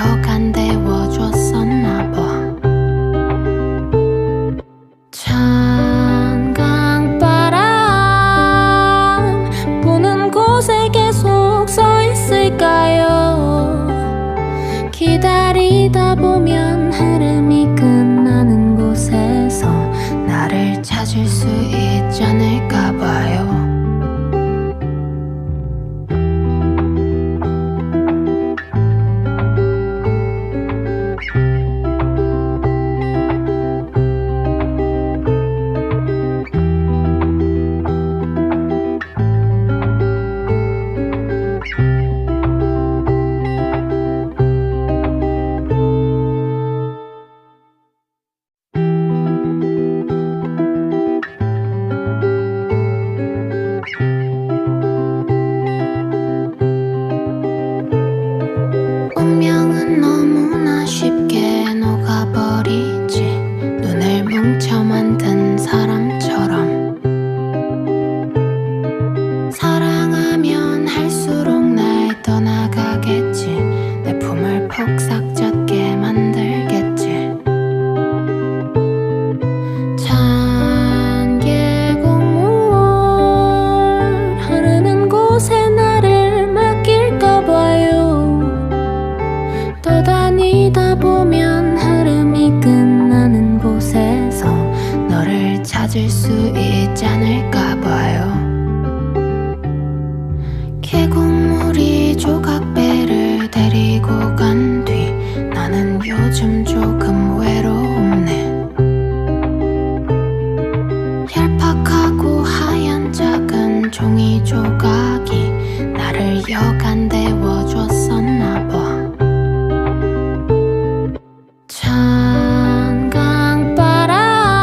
여간 데워줬었나 봐. 찬강바람 부는 곳에 계속 서 있을까요? 기다리다 보면 흐름이 끝나는 곳에서 나를 찾을 수 있지 않을까 봐요. 운명은 너무나 쉽게 녹아버리지. 눈을 뭉쳐 만든 사람처럼. 사랑하면 할수록 날 떠나가겠지. 내 품을 폭삭 젖게 만들겠지. 찬 계곡물 흐르는 곳에 나를 맡길까 봐요. 떠다니다 보면 흐름이 끝나는 곳에서 너를 찾을 수 있지 않을까 봐요. 계곡물이 조각배를 데리고 간 뒤 나는 요즘 조금 외롭네. 얄팍하고 하얀 작은 종이 조각이 나를 여간 데워줬었나 봐.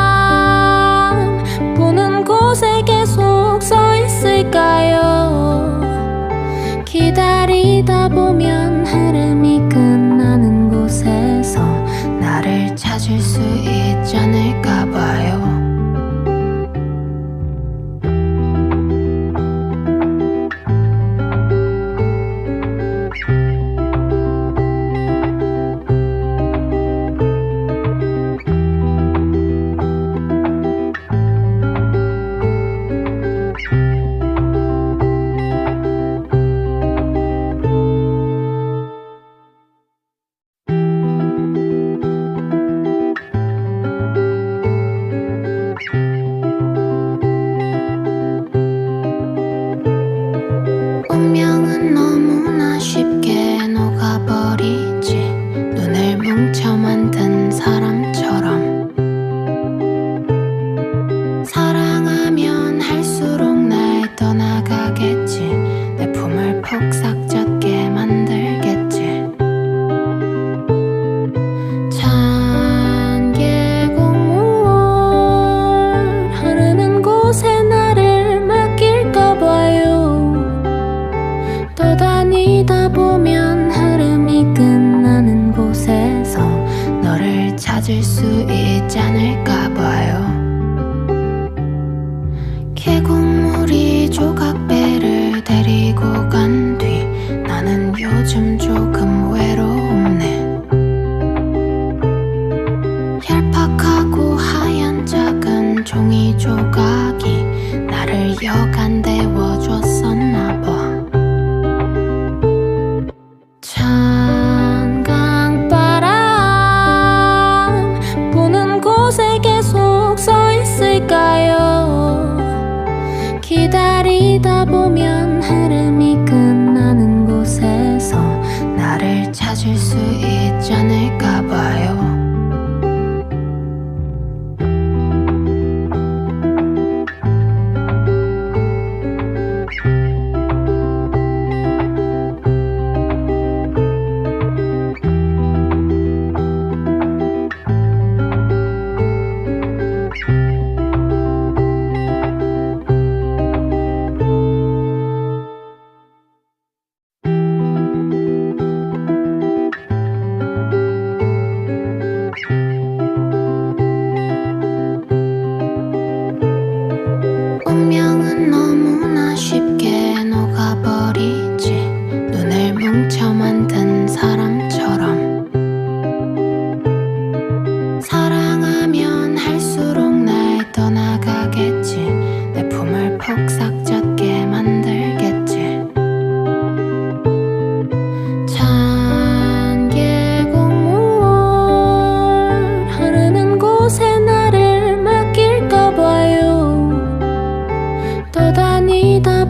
찬강바람 부는 곳에 계속 서 있을까요? 기다리다 보면 흐름이 끝나는 곳에서 나를 찾을 수 있지 않을까 봐요. 운명은 너무나 쉽게 녹아버리지. 눈을 뭉쳐 만든 사람처럼. 사랑하면 할수록 날 떠나가겠지. 내 품을 폭삭 젖게 만들겠지. 찬 계곡물 흐르는 곳에 나를 맡길까 봐요. 떠다니다 보면 흐름이 끝나는 곳에서 너를 찾을 수 있지 않을까 봐요. 계곡물이 조각배를 데리고 간 뒤 나는 요즘 조금 외롭네. 얄팍하고 하얀 작은 종이 조각이 나를 여간 데워줬었나 봐. 찬강바람 부는 곳에 계속 서 있을까요? 기다리다 보면 흐름이 끝나는 곳에서 나를 찾을 수 있지 않을까 봐요.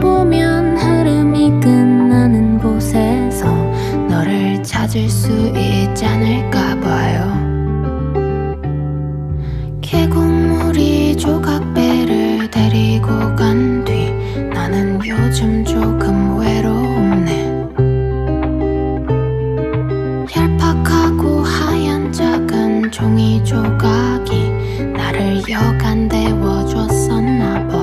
보면 흐름이 끝나는 곳에서 너를 찾을 수 있지 않을까 봐요. 계곡물이 조각배를 데리고 간 뒤 나는 요즘 조금 외롭네. 얄팍하고 하얀 작은 종이 조각이 나를 여간 데워줬었나 봐.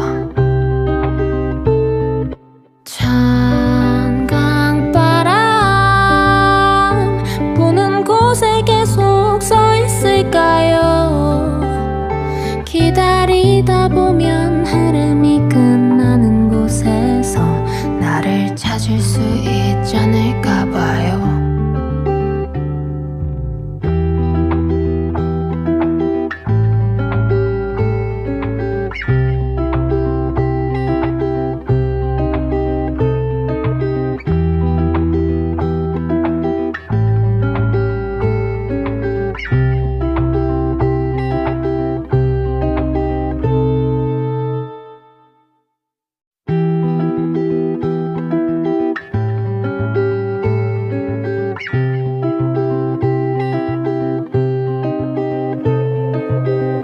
찬강바람 부는 곳에 계속 서 있을까요? 기다리다 보면 흐름이 끝나는 곳에서 나를 찾을 수 있지 않을까 봐요.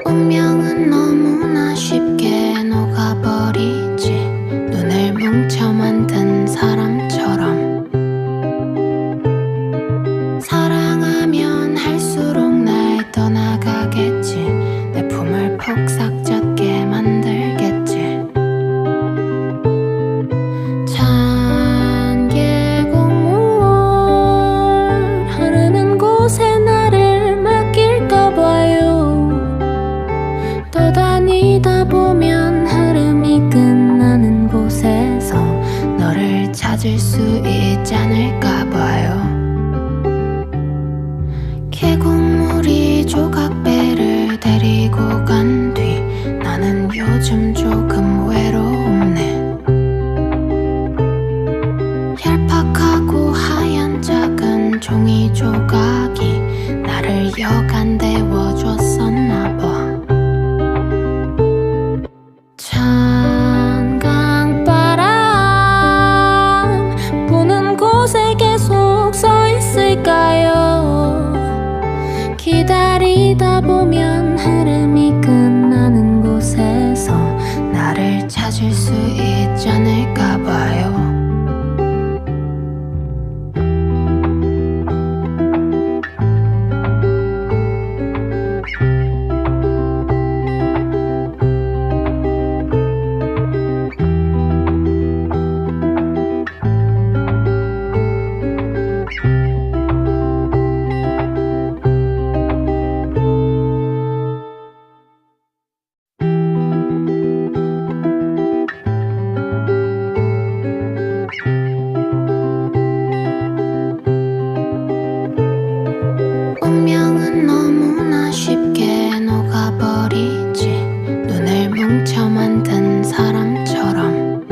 운명은 너무나 쉽게 녹아버리지. 눈을 뭉쳐 만든 사람처럼. 사랑하면 할수록 날 떠나가겠지. 내 품을 폭삭 젖게 만들겠지. 찬 계곡물 흐르는 곳에 나를 맡길까 봐요. 떠다니다 보면 흐름이 끝나는 곳에서 너를 찾을 수 있지 않을까 봐요. 계곡물이 조각배를 데리고 간 뒤 나는 요즘 조금 외롭네. 얄팍하고 하얀 작은 종이 조각이 나를 여간 데워줬었나 봐. 찬강바람 부는 곳에 계속 서 있을까요? 기다리다 보면 흐름이 끝나는 곳에서 나를 찾을 수 있지 않을까 봐요. 운명은 너무나 쉽게 녹아버리지. 눈을 뭉쳐 만든 사람처럼.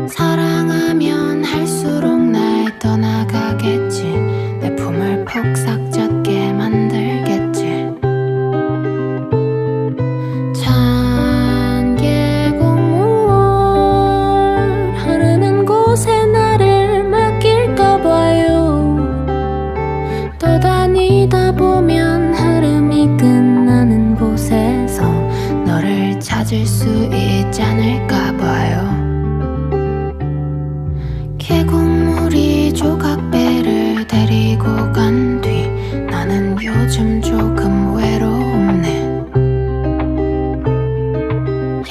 사랑하면 할수록 날 떠나가겠지. 내 품을 폭삭 젖게 만들겠지. 찬 계곡물 흐르는 곳에 나를 맡길까 봐요. 떠다니다 보면 흐름이 끝나는 곳에서 너를 찾을 수 있지 않을까 봐요. 계곡물이 조각배를 데리고 간 뒤 나는 요즘 조금 외롭네.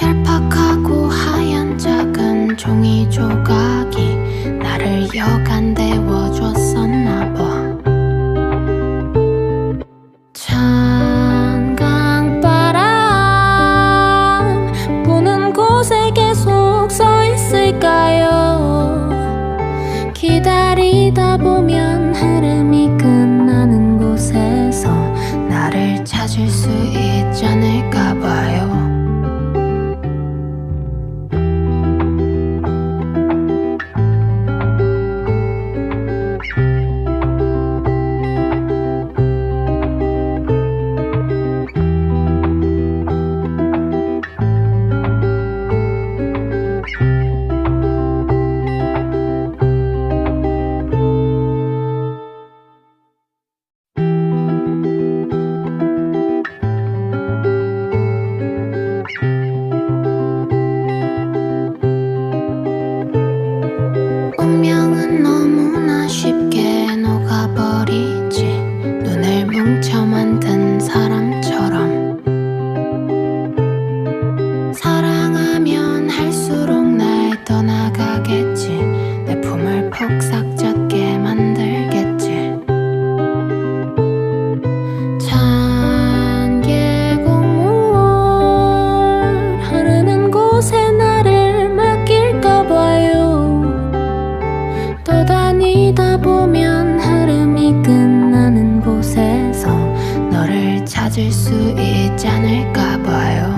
얄팍하고 하얀 작은 종이 조각이 나를 여간 데워줬었나 봐. 찬강바람 부는 곳에 계속 서 있을까요? 기다리다 보면 흐름이 끝나는 곳에서 나를 찾을 수 있지 않을까 봐요. 사랑하면 할수록 날 떠나가겠지. 내 품을 폭삭 젖게 만들겠지. 찬 계곡물 흐르는 곳에 나를 맡길까 봐요. 또 다니다 보면 흐름이 끝나는 곳에서 너를 찾을 수 있지 않을까 봐요.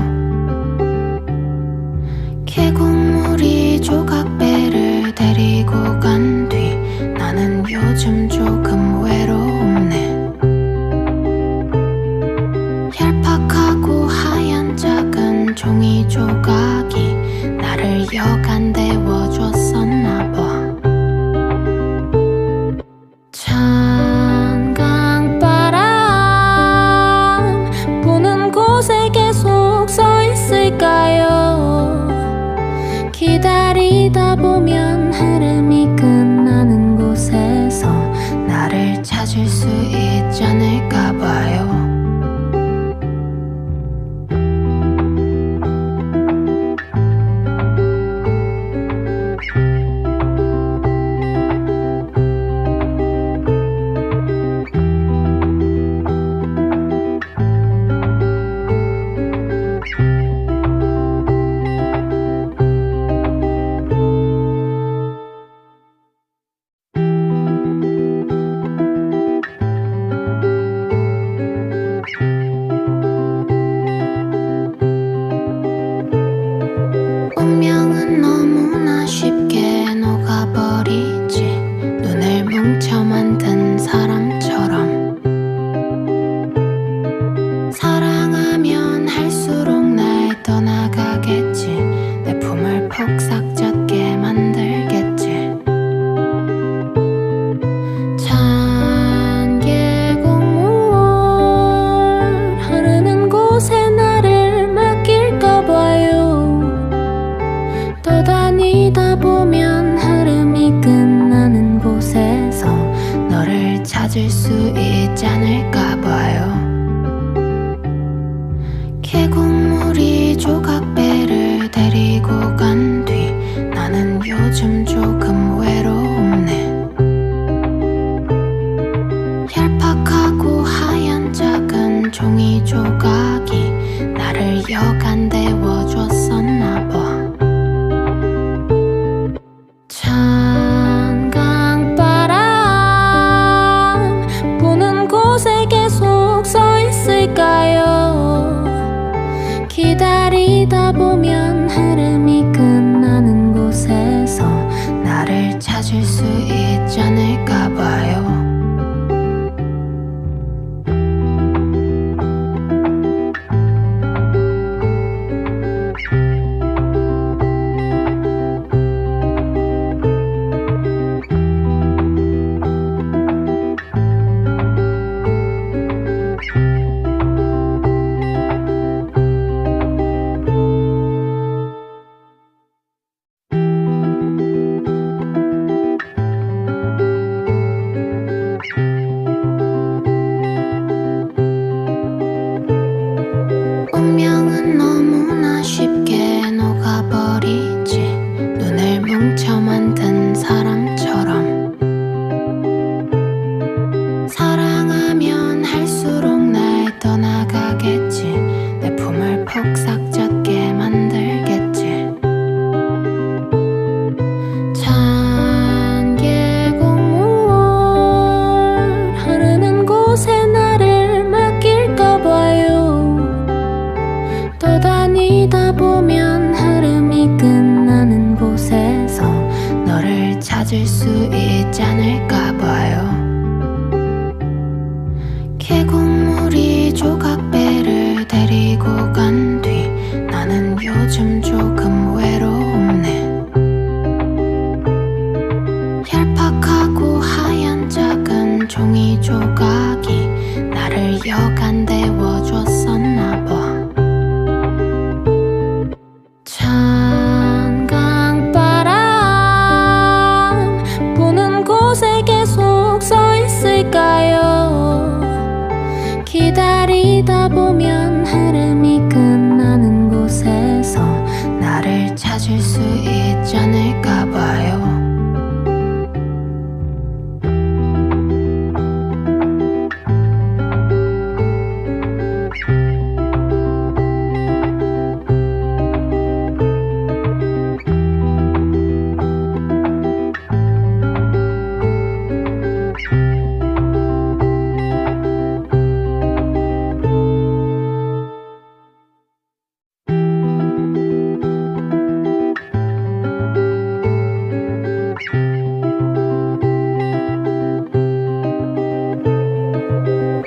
계곡물이 조각배를 데리고 간 뒤 나는 요즘 조금 외롭네. 얄팍하고 하얀 작은 종이 조각이 나를 여간 데워줬었나 봐. 찬 강바람 부는 곳에 계속 서 있을까요? 기다리다 보면 흐름이 끝나는 곳에서 나를 찾을 수 있지 않을까 봐요. 운명은 너무나 쉽게 녹아버리지. 눈을 뭉쳐 만든 사람처럼. 사랑하면 할수록 날 떠나가겠지. 내 품을 폭삭 젖게 만들겠지. 찬 계곡물 흐르는 곳에 나를 맡길까 봐요. 또 다니다 보면 흐름이 끝나는 곳에서 너를 찾을 수 있지 않을까 봐요. 계곡물이 조각배를 데리고 간 뒤 나는 요즘 조금 외롭네. 얄팍하고 하얀 작은 종이 조각이 나를 여간 데워줬었나 봐. 찬 강바람 부는 곳에 계속 서 있을까요? 기다리다 보면 흐름이 끝나는 곳에서 나를 찾을 수 있지 않을까 봐요. 운명은 너무나 쉽게 녹아버리지. 눈을 뭉쳐 만든 사람처럼. 사랑하면 할수록 날 떠나가겠지. 내 품을 폭삭 젖게 만들겠지. 찬 계곡물 흐르는 곳에 나를 맡길까 봐요. 또 다니다 보면 흐름이 끝나는 곳에서 너를 찾을 수 있지 않을까 봐요. 계곡물이 조각배를 데리고 간 뒤 나는 요즘 조금 외롭네. 얄팍하고 하얀 작은 종이 조각이 나를 여간 데워줬었나 봐. 찬 강바람 부는 곳에 찾을 수 있지 않을까 봐요.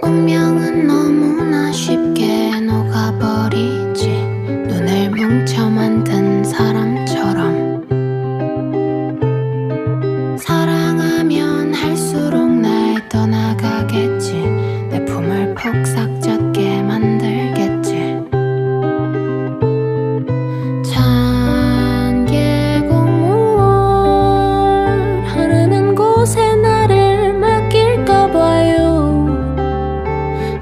운명은 너무나 쉽게 녹아버리지. 눈을 뭉쳐 만든 사람처럼 사랑하면 할수록 날 떠나가겠지. 내 품을 폭삭 젖게 만들겠지. 찬 계곡물 흐르는 곳에 나를 맡길까 봐요.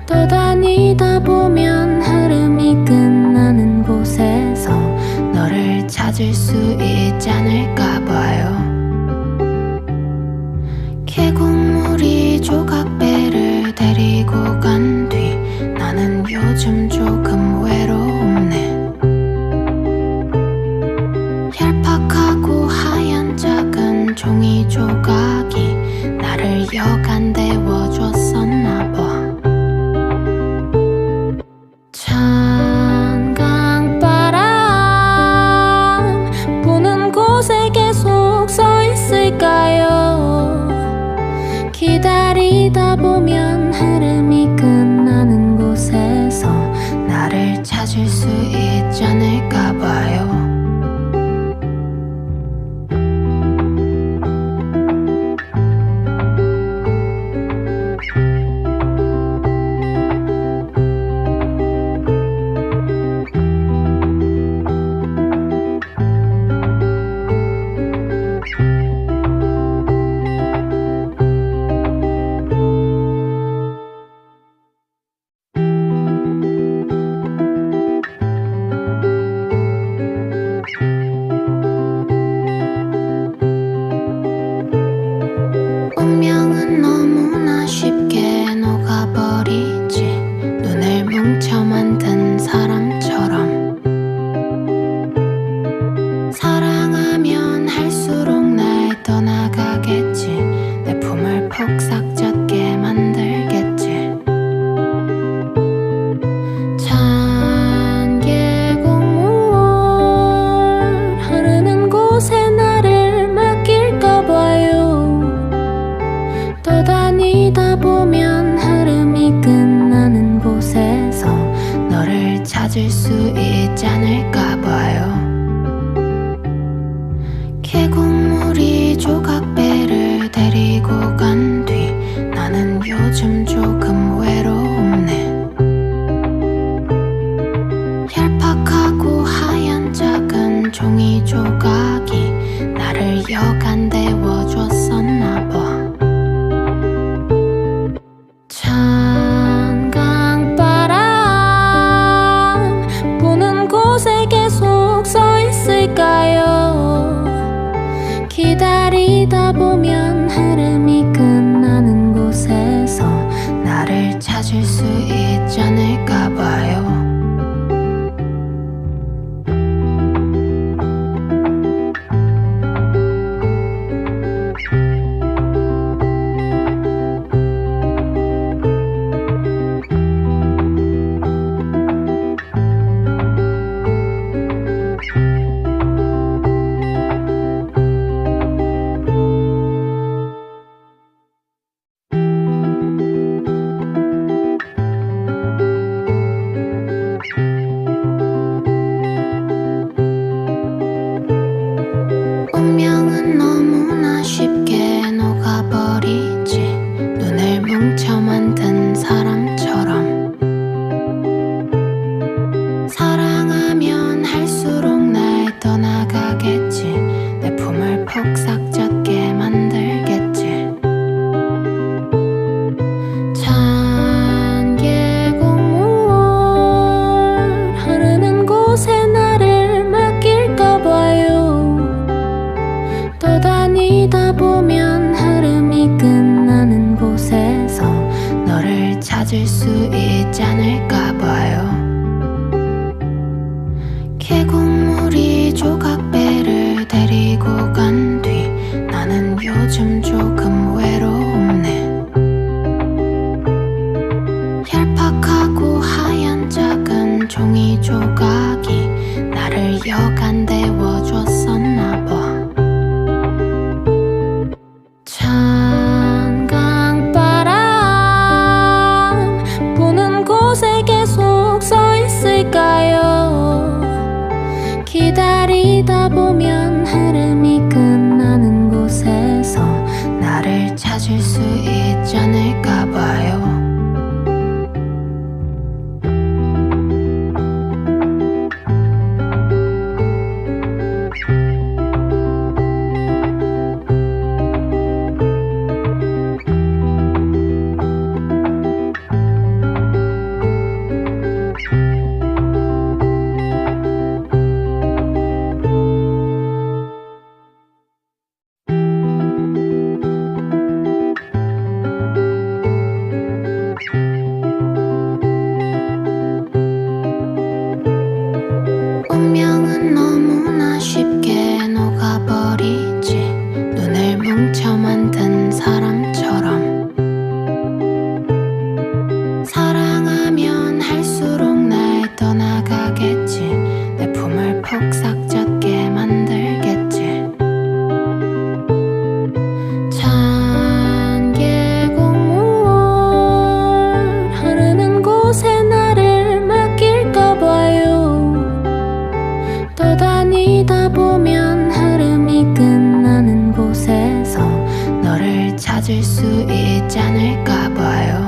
떠다니다 보면 흐름이 끝나는 곳에서 너를 찾을 수 있지 않을까 봐요. 계곡물이 조각배를 데리고 간 뒤 나는 요즘 조금 외롭네. 얄팍하고 하얀 작은 종이 조각이 나를 여간 데워줬었나 봐. 찬 강바람 부는 곳에 계속 서 있을까요? 기다리다 보면 흐름이 끝나는 곳에서 나를 찾을 수 있지 않을까 봐요. 계곡물이 조각배를 데리고 간 뒤 나는 요즘 조금 외롭네. 얄팍하고 하얀 작은 종이 조각이 나를 여간 데워줬었나 봐. 찬 강바람 부는 곳에 계속 서 있을까요? 기다리다 보면 흐름이 끝나는 곳에서 나를 찾을 수 있지 않을까 봐요. 운명은 너무나 쉽게 녹아버리지. 눈을 뭉쳐 만든 사람처럼. 사랑하면 할수록 날 떠나가겠지. 내 품을 폭삭 젖게 만들겠지. 찬 계곡물 흐르는 곳에 나를 맡길까 봐요. 떠다니다 보면 흐름이 끝나는 곳에서 너를 찾을 수 있지 않을까 봐요.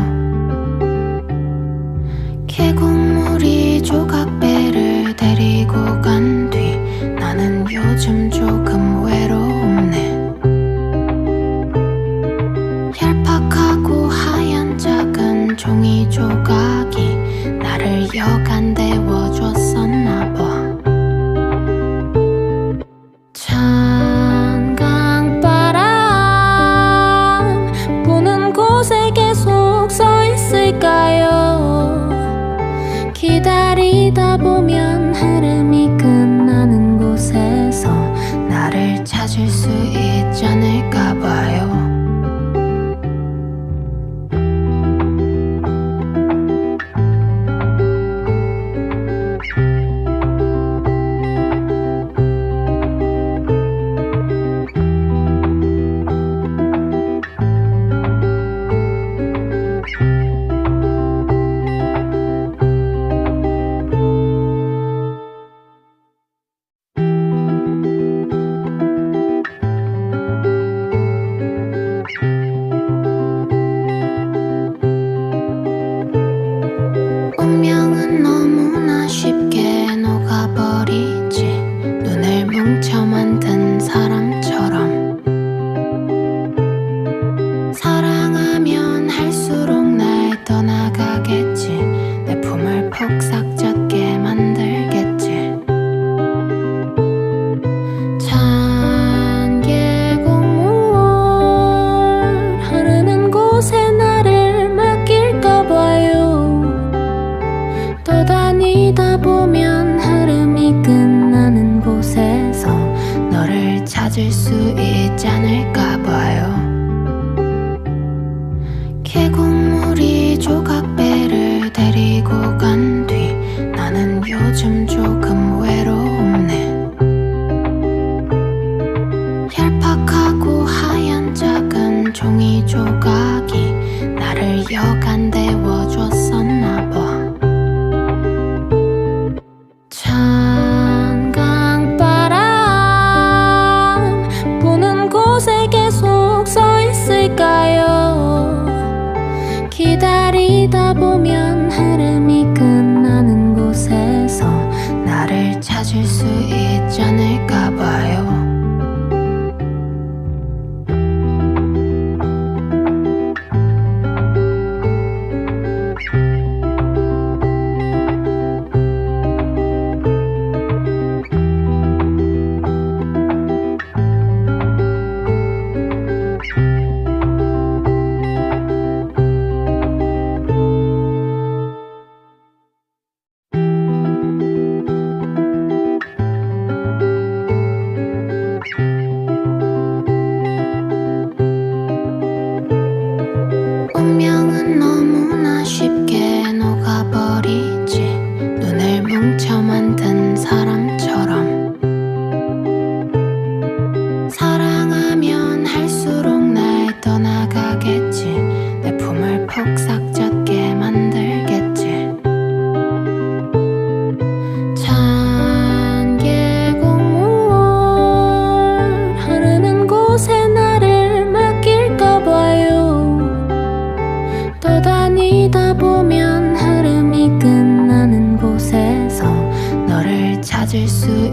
계곡물이 조각배를 데리고 간 뒤 나는 요즘 조금 외롭네. 얄팍하고 하얀 작은 종이 조각이 나를 여간 데워줬었나 봐. 찬 강바람 부는 곳에 계속 서 있을까요? 기다리다 보면 흐름이 끝나는 곳에서 나를 찾을 수 있지 않을까 봐요. 운명은 너무나 쉽게 녹아버리지. 눈을 뭉쳐 만든 사람처럼. 사랑하면 할수록 날 떠나가겠지. 내 품을 폭삭 젖게 만들겠지. 찬 계곡물 흐르는 곳에 나를 맡길까 봐요. 떠다니다 보면 흐름이 끝나는 곳에서 너를 찾을 수 있지 않을까 봐요. 계곡물이 조각배를 데리고 간 뒤 나는 요즘 조금 외롭네. 얄팍하고 하얀 작은 종이 조각이 나를 여간 데워줬었나 봐. 찬 강바람 부는 곳에 계속 서 있을까요? 기다리다 보면 흐름이 끝나는 곳에서 나를 찾을 수 있지 않을까 봐요.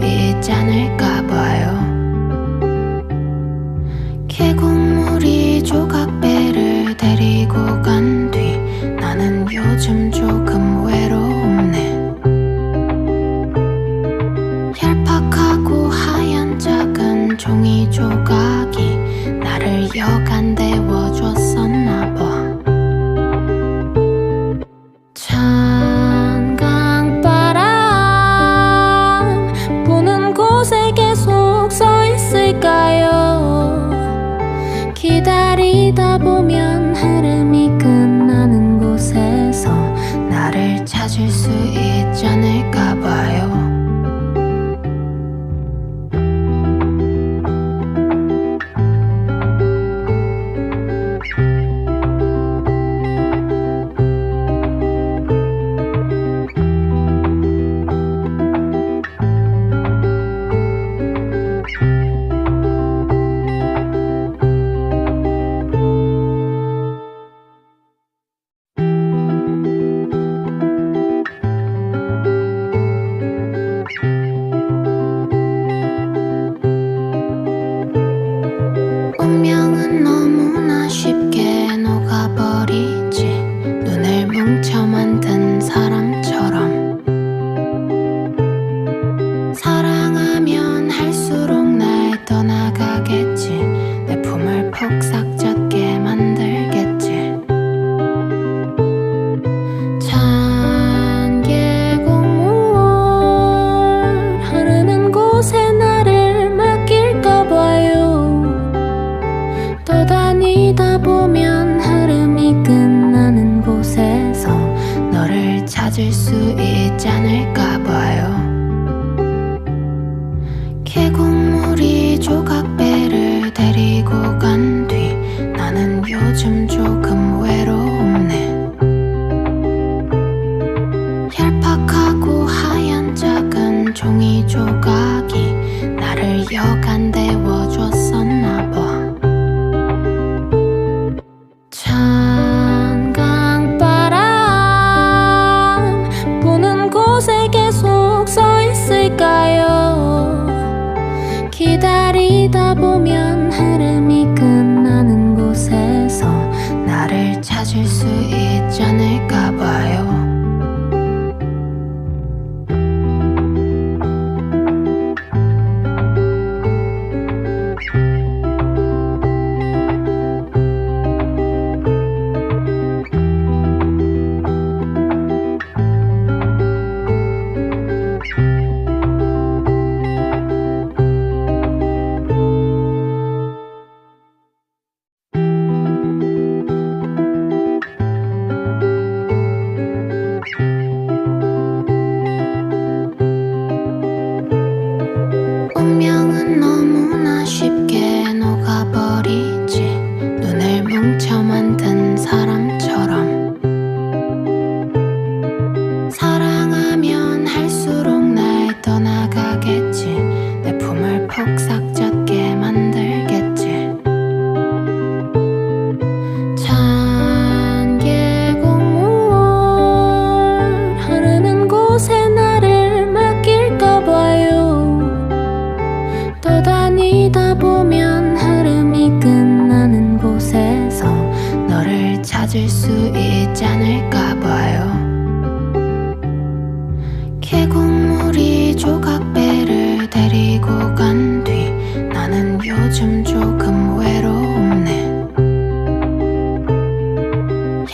있지 않을까 봐요. 계곡물이 조각배를 데리고 간 뒤 나는 요즘 조금 외롭네. 얄팍하고 하얀 작은 종이 조각이 나를 여간 데워줬었나 봐. 찬강바람 부는 곳에 계속 서 있을까요? 기다리다 보면 흐름이 끝나는 곳에서 나를 찾을 수 있지 않을까 봐요. 운명은 너무나 쉽게 녹아버리지. 눈을 뭉쳐 만든 사람처럼. 사랑하면 할수록 날 떠나가겠지. 내 품을 폭삭 젖게 만들겠지. 찬 계곡물 흐르는 곳에 나를 맡길까 봐요. 떠다니다 보면 흐름이 끝나는 곳에서 너를 찾을 수 있지 않을까 봐요. 계곡물이 조각배를 데리고 간 뒤 나는 요즘 조금 외롭네. 얄팍하고 하얀 작은 종이 조각이 나를 여간 데워줬었나 봐. 찬강바람 부는 곳에 계속 서 있을까요? 기다리다 보면 흐름이 끝나는 곳에서 나를 찾을 수 있지 않을까 봐요. 운명은 너무나 쉽게 녹아버리지. 눈을 뭉쳐 만든 사람처럼. 사랑하면 할수록 날 떠나가겠지. 내 품을 폭삭 젖게 만들겠지. 찬 계곡물 흐르는 곳에 나를 맡길까 봐요. 떠다니다 보면 흐름이 끝나는 곳에서 너를 찾을 수 있지 않을까 봐요. 계곡물이 조각배를 데리고 간 뒤 나는 요즘 조금 외롭네.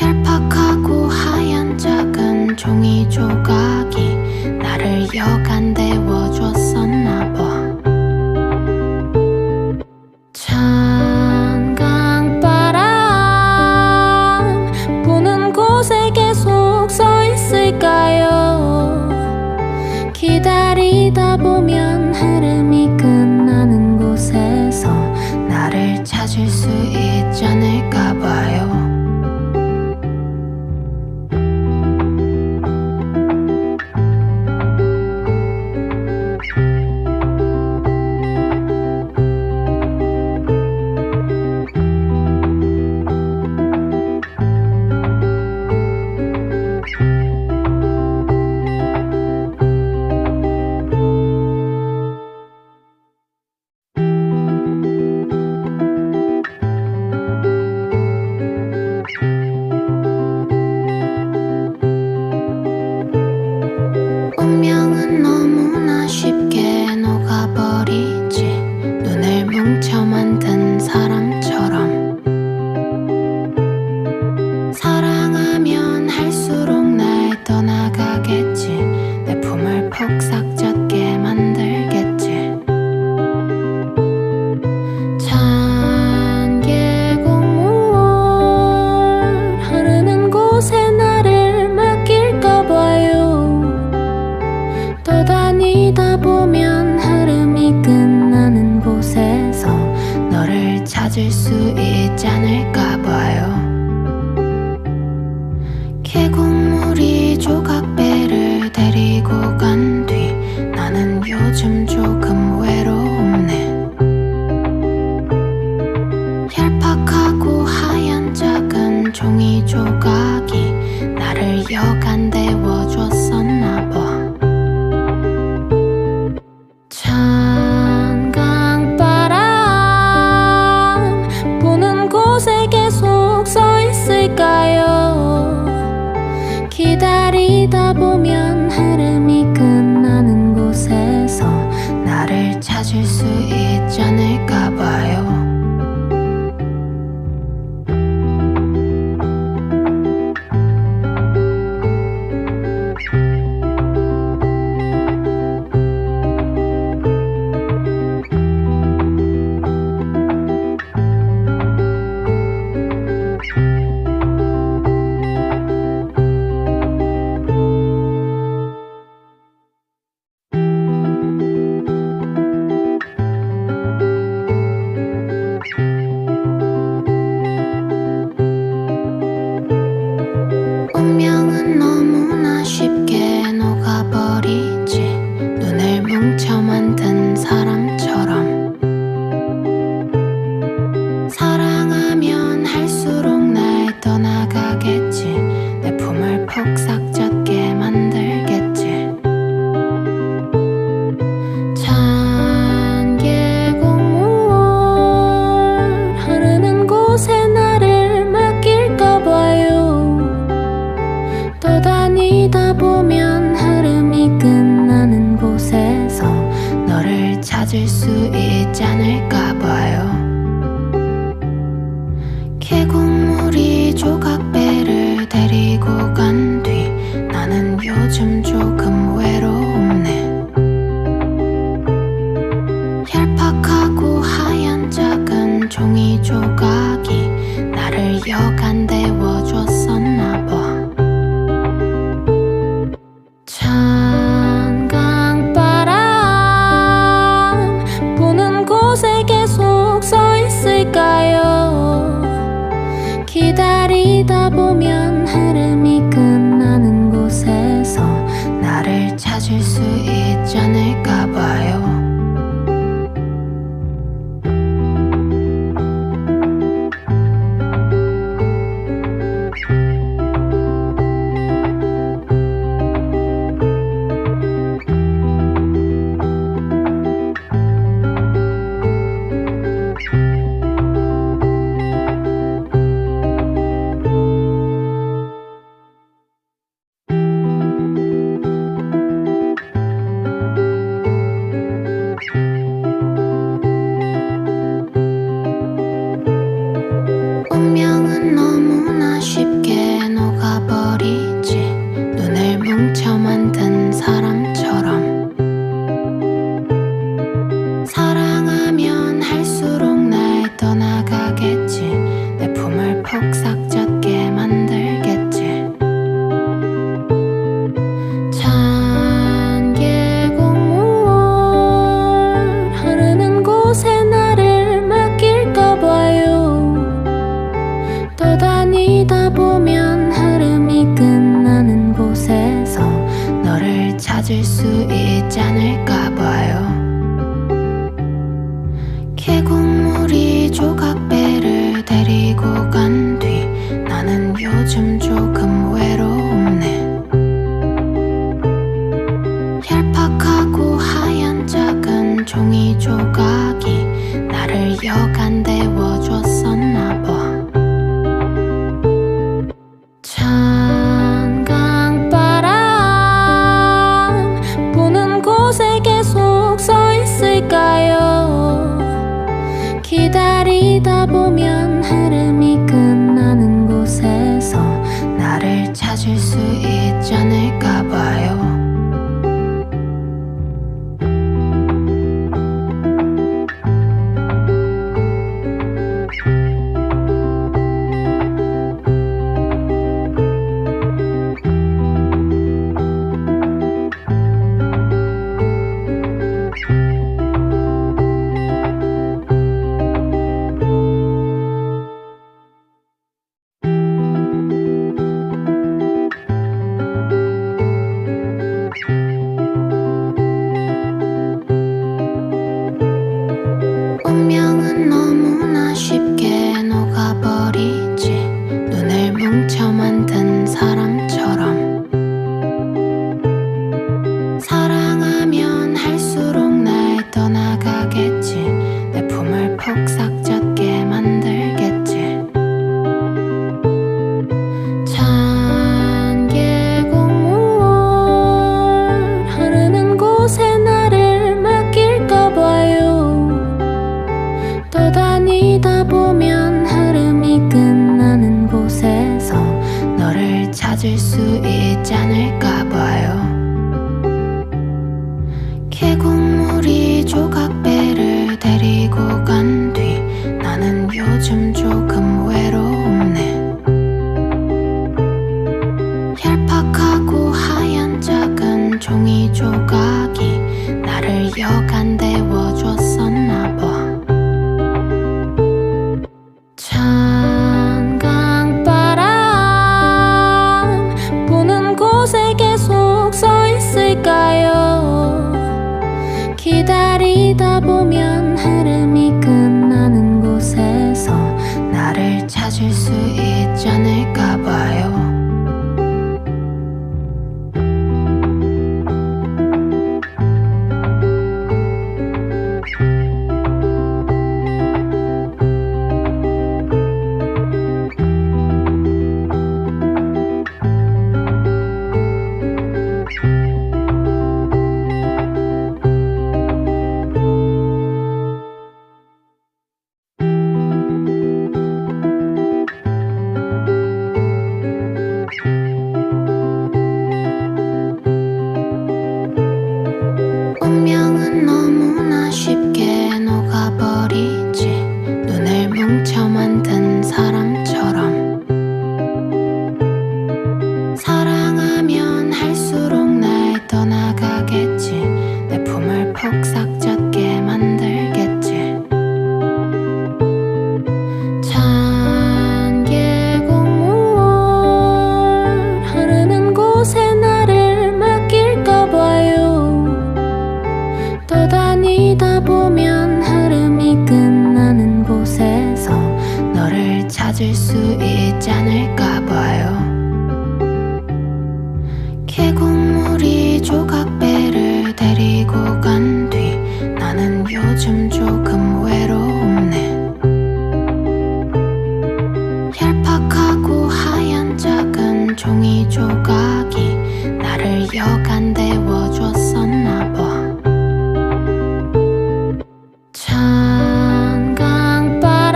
얄팍하고 하얀 작은 종이 조각이 나를 여간 데워줬었나 봐. 찬강바람 부는 곳에 계속 서 있을까요? 기다리다 보면 흐름이 끝나는 곳에서 나 녹아버리지 눈을 뭉쳐 만든 사람처럼 사랑하면 할수록 날 떠나가겠지 내 품을 폭삭 젖게 만들겠지 찬 계곡물 흐르는 곳에 나를 맡길까 봐요 또 다니다 보면 흐름이 끝나는 곳에서 너를 찾을 수 있지 않을까 봐요 계곡물이 조각배를 데리고 간 뒤 나는 요즘 조금 외롭네 얄팍하고 하얀 작은 종이 조각이 나를 여간 데워줬었나 봐 찬 강바람 부는 곳에 계속 서 있을까요 기다리다 보면 흐름이 끝나는 곳에서 나를 찾을 수 있지 않을까 봐요 운명은 너무나 쉽게 녹아버리지 눈을 뭉쳐 만든 사람처럼 사랑하면 할수록 날 떠나가겠지 내 품을 폭삭 젖게 만들겠지 찬 계곡물 흐르는 곳에 나를 맡길까 봐요 또 다니다 보면 흐름이 끝나는 곳에서 너를 찾을 수 있지 않을까 봐요 계곡물이 조각배를 데리고 간 뒤 나는 요즘 조금 외롭네 얄팍하고 하얀 작은 종이 조각이 나를 여간 데워줬었나 봐 찬 강바람 부는 곳에 계속 서 있을까요 기다리다 보면 흐름이 끝나는 곳에서 나를 찾을 수 있지 않을까 봐요 운명은 너무나 쉽게 녹아버리지 눈을 뭉쳐 만든 사람처럼 사랑하면 할수록 날 떠나가겠지 내 품을 폭삭 젖게 만들겠지 찬 계곡물 흐르는 곳에 나를 맡길까 봐요 또 다니다 보면 흐름이 끝나는 곳에서 너를 찾을 수 있지 않을까 봐요 계곡물이 조각배를 데리고 간 뒤 나는 요즘 조금 외롭네 얄팍하고 하얀 작은 종이 조각이 나를 여간 데워줬었나 봐 찬 강바람 부는 곳에 계속 서 있을까 너무나 쉽게 녹아버리지. 눈을 뭉쳐 만든 사람처럼. 사랑하면 할수록 날 떠나가겠지. 내 품을 폭삭 젖게 만들겠지. 찬 계곡물 흐르는 곳에 나를 맡길까 봐요. 떠다니다 보면 흐름이 끝나는 곳에서 너를 찾을 수 있지 않을까 봐요. 계곡물이 조각배를 데리고 간 뒤 나는 요즘 조금 외롭네. 얄팍하고 하얀 작은 종이 조각이 나를 여간 데워줬었나 봐. 찬 강바람 부는 곳에 계속 서 있을까요? 기다리다 보면 흐름이 끝나는 곳에서 나를 찾을 수 있지 않을까 봐요. 운명은 너무나 쉽게 녹아버리지. 눈을 뭉쳐 만든 사람처럼. 사랑하면 할수록 날 떠나가겠지. 내 품을 폭삭 젖게 만들겠지. 찬 계곡물 흐르는 곳에 나를 맡길까 봐요. 떠다니다 보면 흐름이 끝나는 곳에서 너를 찾을 수 있지 않을까 봐요. 계곡물이 조각배를 데리고 간 뒤 나는 요즘 조금 외롭네. 얄팍하고 하얀 작은 종이 조각이 나를 여간 데워줬었나 봐. 찬 강바람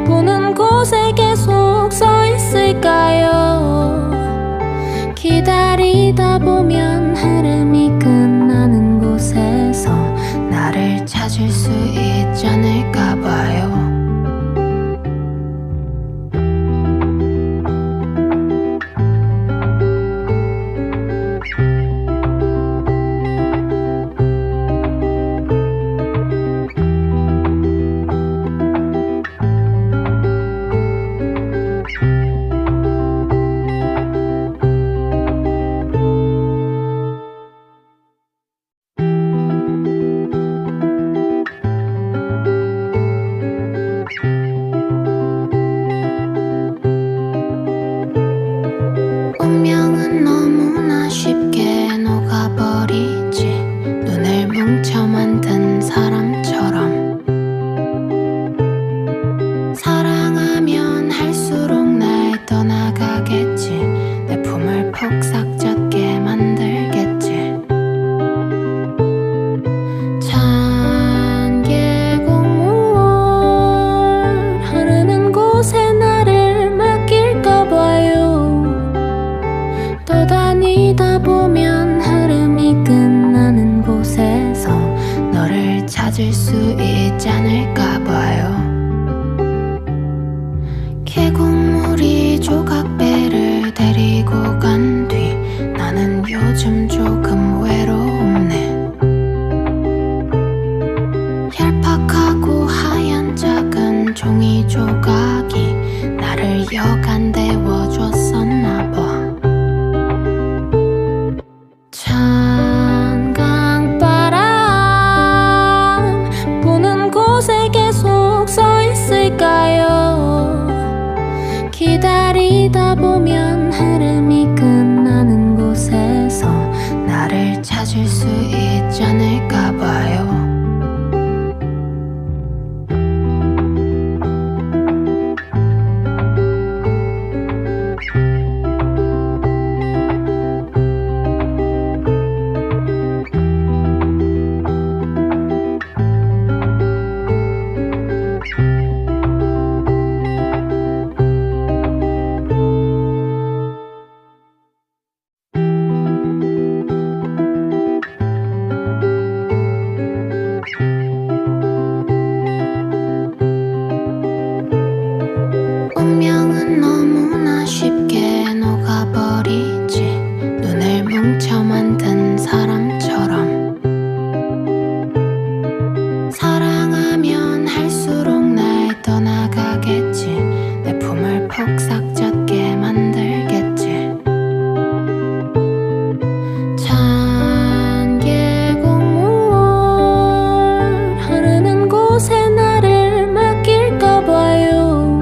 부는 곳에 계속 서 있을까요? 기다리다 보면 흐름이 끝나는 곳에서 나를 찾을 수 있지 않을까 봐요. 운명은 너무나 쉽게 녹아버리지. 눈을 뭉쳐 만든 사람처럼. 사랑하면 할수록 날 떠나가겠지. 내 품을 폭삭 젖게 만들겠지. 찬 계곡물 흐르는 곳에 나를 맡길까 봐요. 떠다니다 보면 흐름이 끝나는 곳에서 너를 찾을 수 있지 않을까 봐요. 계곡물이 조각배를 데리고 간 뒤 나는 요즘 조금 외롭네. 얄팍하고 하얀 작은 종이 조각이 나를 여간 데워줬었나 봐. 찬 강바람 부는 곳에 있지 않을까 봐요. 운명은 너무나 쉽게 녹아버리지. 눈을 뭉쳐 만든 사람처럼. 사랑하면 할수록 날 떠나가겠지. 내 품을 폭삭 젖게 만들겠지. 찬 계곡물 흐르는 곳에 나를 맡길까 봐요.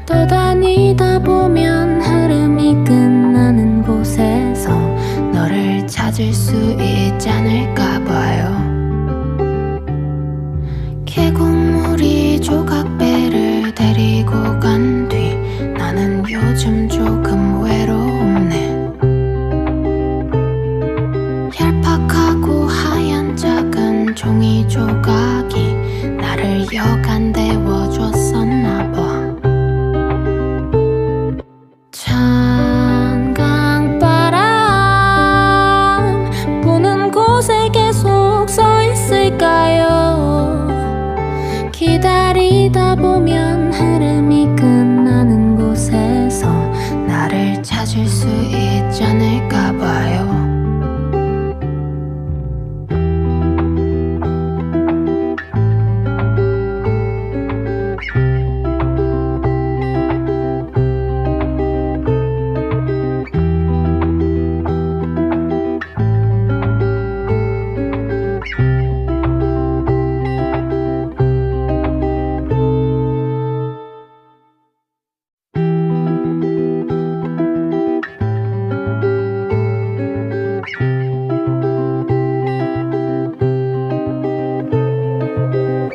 떠다니다 보면 흐름이 끝나는 곳에서 너를 찾을 수 있지 않을까 봐요. 계곡물이 조각배를 데리고 간 뒤 나는 요즘 조금 외롭네. 얄팍하고 하얀 작은 종이 조각이 나를 여간 데워줬었나 봐. 찬 강바람 부는 곳에 계속 서 있을까요? 기다리다 보면 흐름이 끝나는 곳에서 나를 찾을 수 있지 않을까 봐요.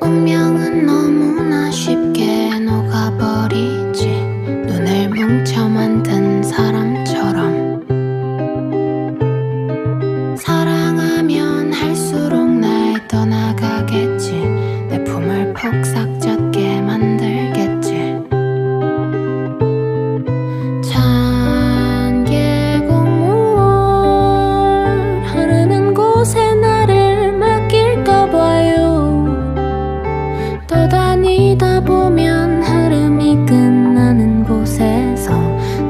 운명은 너무나 쉽게 녹아버리지. 눈을 뭉쳐 만든 사람처럼. 사랑하면 할수록 날 떠나가겠지. 내 품을 폭삭 젖게 만들겠지. 찬 계곡물 흐르는 곳에 나를 맡길까 봐요. 떠다니다 보면 흐름이 끝나는 곳에서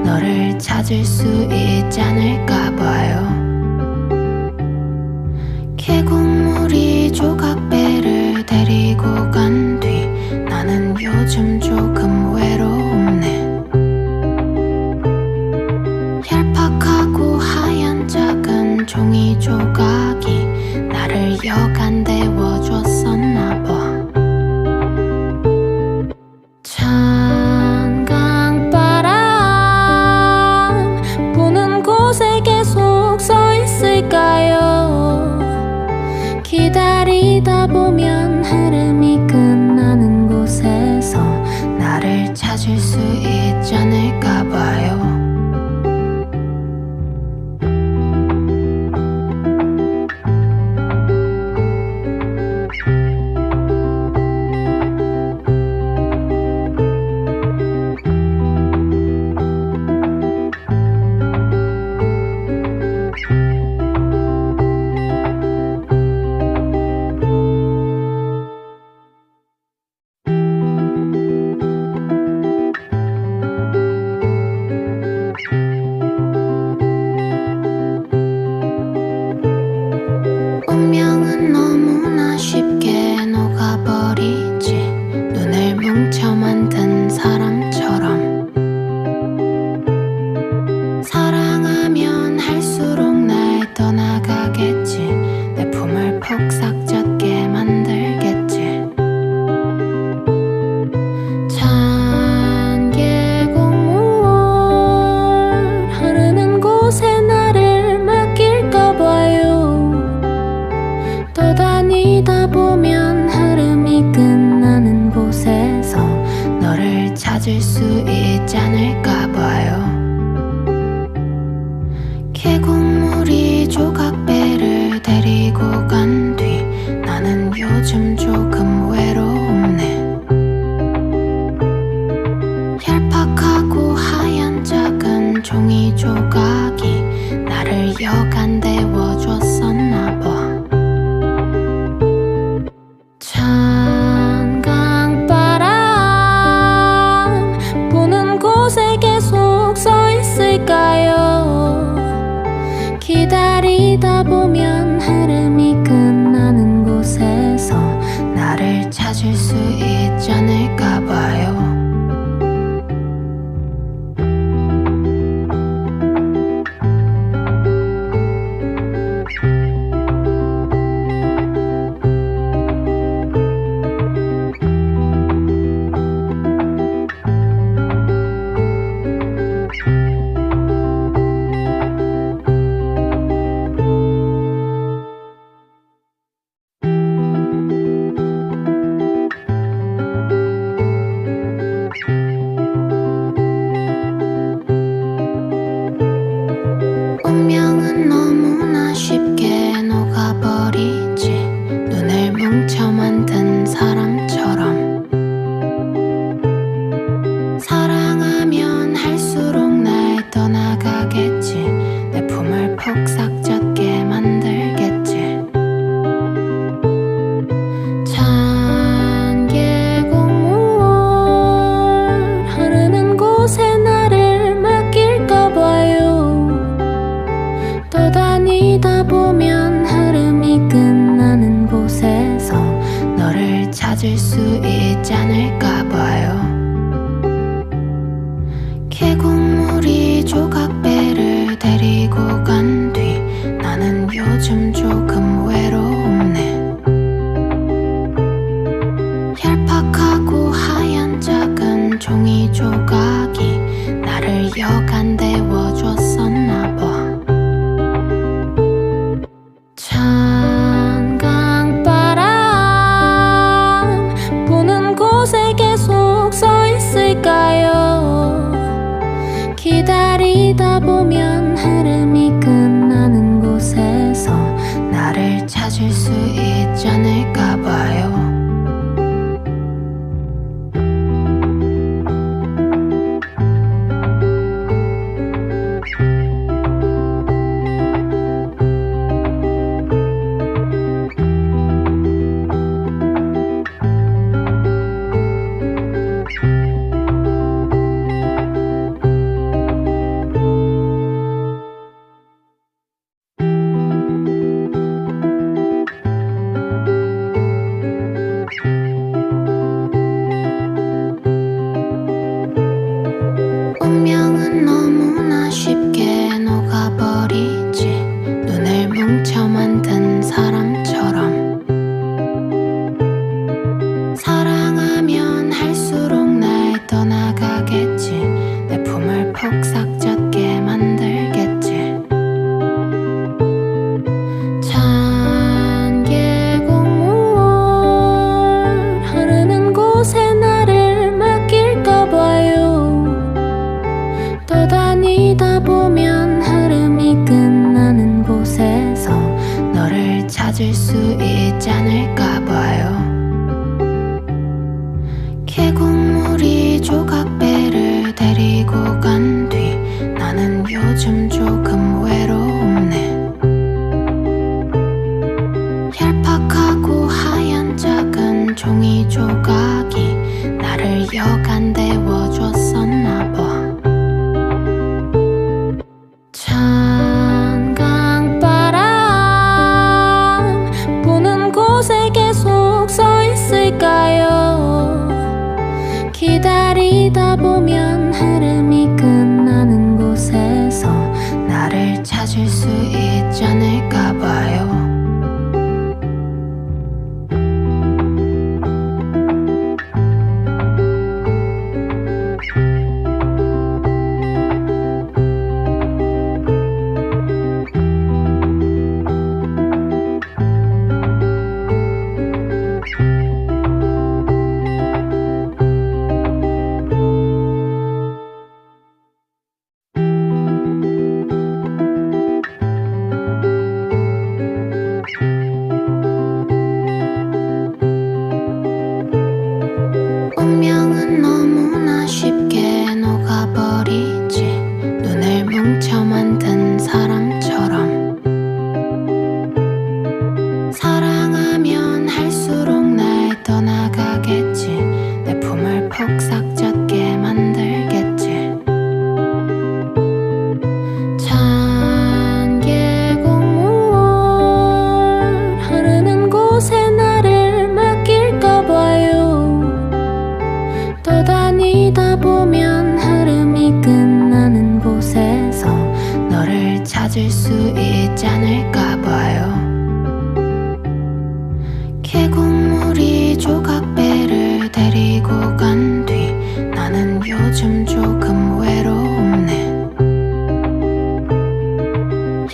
너를 찾을 수 있지 않을까 봐요. 계곡물이 조각배를 데리고 간 뒤 나는 요즘 조금 외롭네. 얄팍하고 하얀 작은 종이 조각이 나를 여간 데워줬었나 봐. 찬 강바람 부는 곳에 계속 서 있을까요? 기다리다 보면 흐름이 끝나는 곳에서 나를 찾을 수 있지 않을까 봐요. 운명은 너무나 쉽게 녹아버리지. 눈을 뭉쳐 만든 사람처럼. 사랑하면 할수록 날 떠나가겠지. 내 품을 폭삭 젖게 만들겠지. 찬 계곡물 흐르는 곳에 나를 맡길까 봐요. 데리고 간 뒤 나는 요즘 조금 외롭네. 얄팍하고 하얀 작은 종이 조각이 나를 여간 데워줬었나 봐. 찬 강바람 부는 곳에 계속 서 있을까요? 기다리다 보면 흐름이 끝나는 곳에서 나를 찾을 수 있지 않을까 봐요. 운명은 너무나 쉽게 녹아버리지. 눈을 뭉쳐 만든 사람처럼. 사랑하면 할수록 날 떠나가겠지. 내 품을 폭삭 젖게 만들겠지. 찬 계곡물 흐르는 곳에 나를 맡길까 봐요. 떠다니다 보면 흐름이 끝나는 곳에서 너를 찾을 수 있지 않을까 봐요. 계곡물이 조각배를 데리고 간 뒤 나는 요즘 조금 외롭네. 얄팍하고 하얀 작은 종이 조각이 나를 여간 데워줬었나 봐. 찬 강바람 부는 곳에 계속 서 있을까요? 기다리다 보면 흐름이 끝나는 곳에서 나를 찾을 수 있지 않을까 봐요. 운명은 너무나 쉽게 녹아버리지. 눈을 뭉쳐 만든 사람처럼. 사랑하면 할수록 날 떠나가겠지. 내 품을 폭삭 젖게 만들겠지. 찬 계곡물 흐르는 곳에 나를 맡길까 봐요. 떠다니다 보면 흐름이 끝나는 곳에서 너를 찾을 수 있지 않을까 봐요. 계곡물이 조각배를 데리고 간 뒤 나는 요즘 조금 외롭네. 얄팍하고 하얀 작은 종이 조각이 나를 여간 데워줬었나 봐. 찬 강바람 부는 곳에 계속 서 있을까요? 기다리다 보면 흐름이 끝나는 곳에서 나를 찾을 수 있지 않을까 봐요. 사랑하면 할수록 날 떠나가겠지. 내 품을 폭삭 젖게 만들겠지. 찬 계곡물 흐르는 곳에 나를 맡길까 봐요. 또 다니다 보면 흐름이 끝나는 곳에서 너를 찾을 수 있지 않을까 봐요. 계곡물이 조각배를 데리고 간 뒤 나는 요즘 조금 외롭네.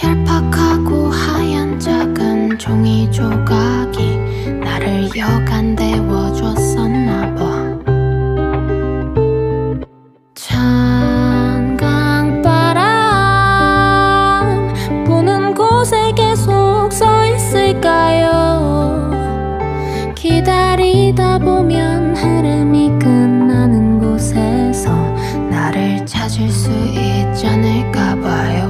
얄팍하고 하얀 작은 종이 조각이 나를 여간 데워줬었나 봐. 찬 강바람 부는 곳에 계속 서 있을까요? 기다리다 보면 흐름이 끝나는 곳에서 나를 찾을 수 있지 않을까 봐요.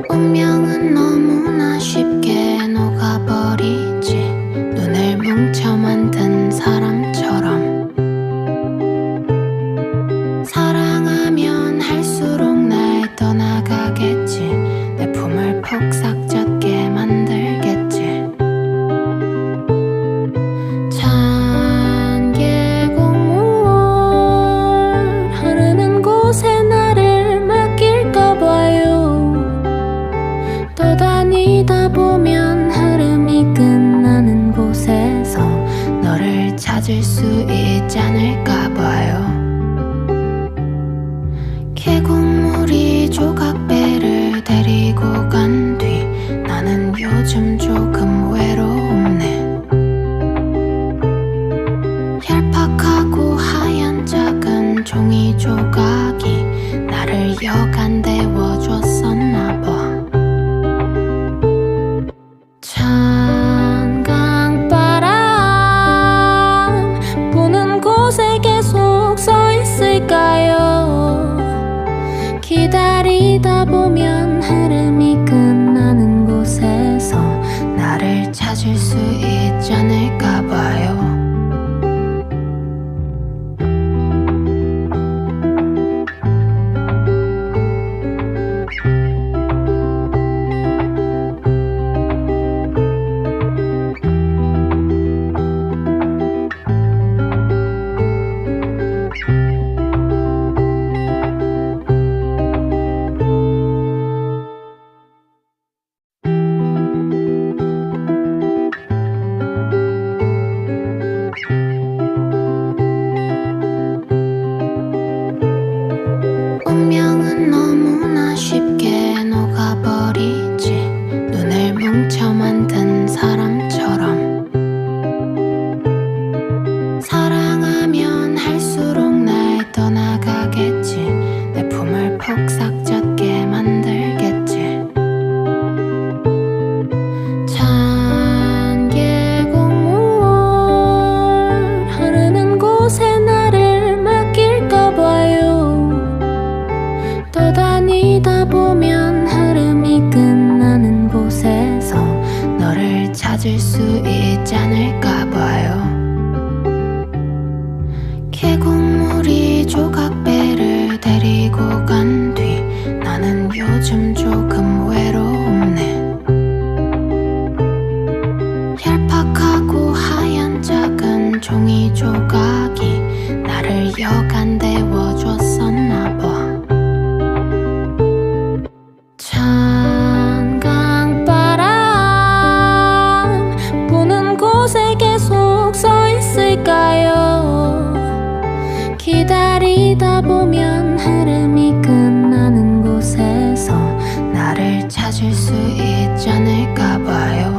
운명은 너무나 쉽게 녹아버리지. 눈을 뭉쳐 만든 사람처럼. 사랑하면 할수록 날 떠나가겠지. 내 품을 폭삭 젖게 만들겠지. 찬 계곡물 흐르는 곳에 나를 맡길까 봐요. 또 다니다 보면 흐름이 끝나는 곳에서 너를 찾을 수 있지 않을까 봐요. 계곡물이 조각배를 데리고 간 뒤 나는 요즘 조금 외롭네. 얄팍하고 하얀 작은 종이 조각이 나를 여간 데워줬었나 봐. 찬 강바람 부는 곳에 계속 서 있을까요? 기다리다 보면 흐름이 끝나는 곳에서 나를 찾을 수 있지 않을까 봐요. 운명은 너무나 쉽게 녹아버리지. 눈을 뭉쳐 만든 사람처럼. 사랑하면 할수록 날 떠나가겠지. 내 품을 폭삭 젖게 만들겠지. 찬 계곡물 흐르는 곳에 나를 맡길까 봐요. 또 다니다 보면 흐름이 끝나는 곳에서 너를 찾을 수 있지 않을까 봐요. 계곡물이 조각배를 데리고 간 뒤 나는 요즘 조금 외롭네. 얄팍하고 하얀 작은 종이 조각이 나를 여간 데워줬었나 봐. 찬 강바람 부는 곳에 계속 서 있을까요? 기다리다 보면 흐름이 끝나는 곳에서 나를 찾을 수 있지 않을까 봐요.